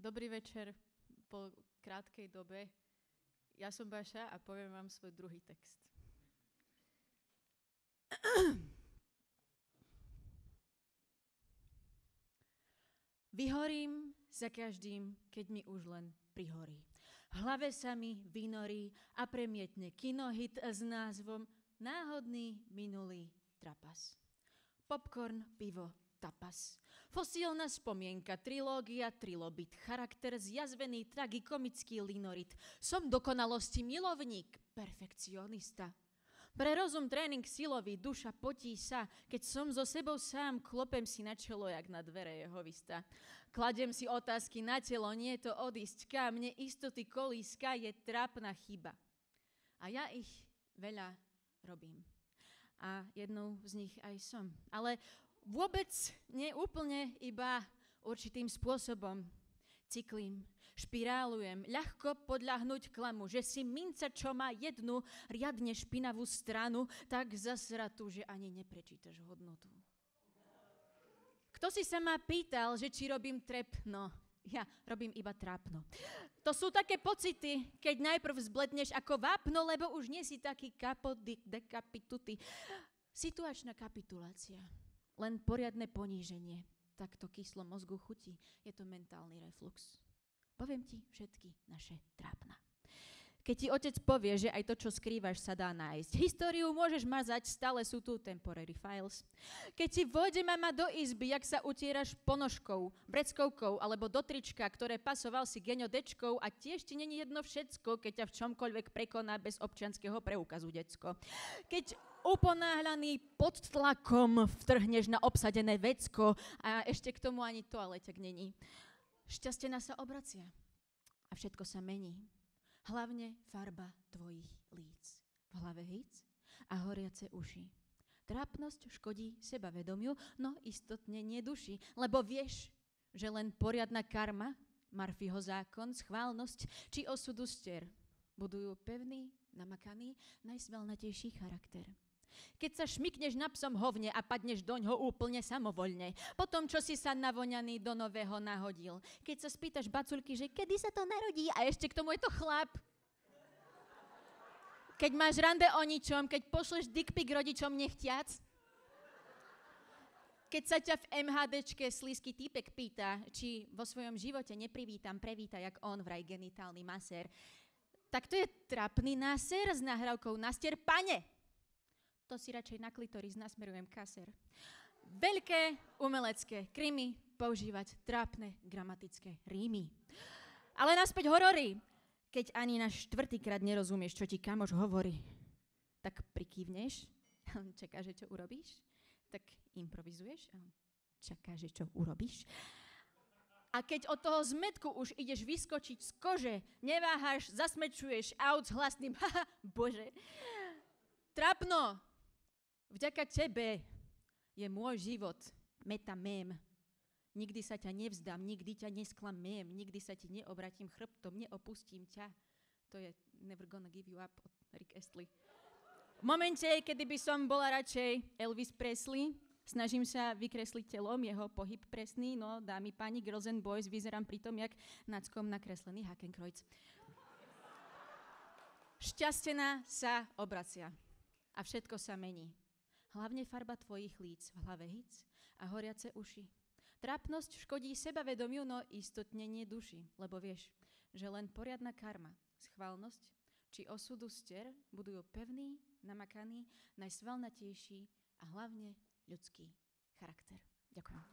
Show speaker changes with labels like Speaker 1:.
Speaker 1: Dobrý večer po krátkej dobe. Ja som Baša a poviem vám svoj druhý text. Vyhorím za každým, keď mi už len prihorí. V hlave sa mi vynorí a premietne kinohit s názvom Náhodný minulý trapas. Popcorn, pivo, tapas. Fosílna spomienka, trilógia, trilobit, charakter zjazvený, tragikomický linorit. Som dokonalosti milovník, perfekcionista. Pre rozum tréning silový, duša potí sa, keď som so sebou sám, klopem si na čelo, jak na dvere Jehovista. Kladiem si otázky na telo, nie je to odísť kam, neistoty kolíska je trápna chyba. A ja ich veľa robím. A jednou z nich aj som. Ale vôbec nie úplne, iba určitým spôsobom. Cyklím, špirálujem, ľahko podľahnúť klamu, že si minca, čo má jednu riadne špinavú stranu, tak zasratú, že ani neprečítaš hodnotu. Kto si sa ma pýtal, že či robím trepno? Ja robím iba trápno. To sú také pocity, keď najprv zbledneš ako vápno, lebo už nie si taký dekapituty. Situačná kapitulácia. Len poriadne poníženie. Takto kyslo mozgu chutí. Je to mentálny reflux. Poviem ti všetky naše trápna. Keď ti otec povie, že aj to, čo skrývaš, sa dá nájsť. Históriu môžeš mazať, stále sú tu temporary files. Keď ti vôjde mama do izby, jak sa utieraš ponožkou, breckovkou alebo do trička, ktoré pasoval si Geňo dečkou a tiež ti není jedno všetko, keď ťa v čomkoľvek prekoná bez občianskeho preukazu decko. Keď uponáhľaný pod tlakom vtrhneš na obsadené vecko a ešte k tomu ani toaleťak není. Šťastie nás sa obracia a všetko sa mení. Hlavne farba tvojich líc. V hlave hýc a horiace uši. Trápnosť škodí sebavedomiu, no istotne nie duši, lebo vieš, že len poriadna karma, Murphyho zákon, schválnosť či osudu stier budujú pevný, namakaný, najsmelnatejší charakter. Keď sa šmykneš na psom hovne a padneš doňho úplne samovoľne. Potom, čo si sa navoňaný do nového nahodil. Keď sa spýtaš baculky, že kedy sa to narodí a ešte k tomu je to chlap. Keď máš rande o ničom, keď pošleš dickpic rodičom nechtiac. Keď sa ťa v MHDčke slízky týpek pýta, či vo svojom živote neprivítam, prevíta jak on vraj genitálny masér. Tak to je trapný náser s nahrávkou Nastier pane. To si radšej na klitoris nasmerujem kaser. Veľké umelecké krymy používať trápne gramatické rímy. Ale naspäť horory. Keď ani na štvrtýkrát nerozumieš, čo ti kamoš hovorí, tak prikývneš, čakáš, že čo urobíš, tak improvizuješ a čakáš, že čo urobíš. A keď od toho zmetku už ideš vyskočiť z kože, neváhaš, zasmečuješ aut s hlasným haha, bože. Trapno, vďaka tebe je môj život metamém. Nikdy sa ťa nevzdám, nikdy ťa nesklamém, nikdy sa ti neobratím chrbtom, neopustím ťa. To je Never Gonna Give You Up od Rick Astley. V momente, kedy by som bola radšej Elvis Presley, snažím sa vykresliť telom, jeho pohyb presný, no dámy, páni, girls and boys, vyzerám pritom jak nackom nakreslený Hakenkreuz. Šťastená sa obracia a všetko sa mení. Hlavne farba tvojich líc, v hlave hýc a horiace uši. Trápnosť škodí sebavedomiu, no istotne nie duši, lebo vieš, že len poriadna karma, schválnosť či osudu stier budujú pevný, namakaný, najsvalnatejší a hlavne ľudský charakter. Ďakujem.